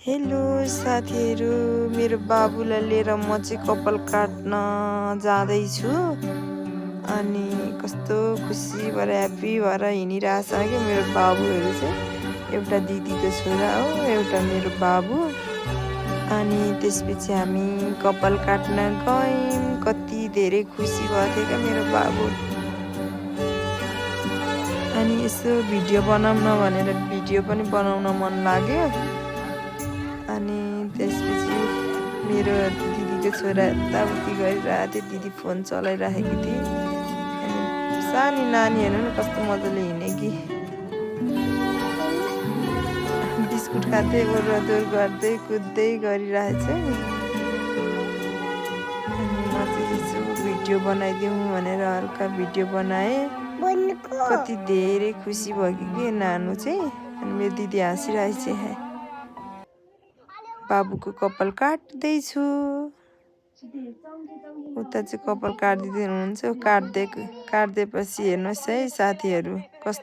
Hello साथीहरू, मेरो बाबुलाई लिएर म चाहिँ कपाल काट्न जाँदैछु। अनि कस्तो खुसी भएर ह्याप्पी भएर हिँडिरहेछ कि मेरो बाबुहरू चाहिँ। एउटा दिदीको छोरा हो, एउटा मेरो बाबु। अनि त्यसपछि हामी कपाल काट्न गयौँ। कति धेरै खुसी भएको थियो क्या मेरो बाबु। अनि यसो भिडियो बनाउन भनेर भिडियो पनि बनाउन मन लाग्यो। अनि त्यसपछि मेरो दिदीको छोरा यताउति गरिरहेको थियो, दिदी फोन चलाइराखेकी थिए। अनि सानो नानीहरू नि कस्तो मजाले हिँडेकी, बिस्कुट खाँदै ओहोरदोहोर गर्दै कुद्दै गरिरहेछ। अनि म चाहिँ यसो भिडियो बनाइदिउँ भनेर हल्का भिडियो बनाएँ। कति धेरै खुसी भयो कि नानु चाहिँ। अनि मेरो दिदी हाँसिरहेछ। बाबुको कपाल काट्दैछु। उता चाहिँ कपाल काटिदिनु हुनुहुन्छ। काट्दैपछि हेर्नुहोस् है साथीहरू, कस्तो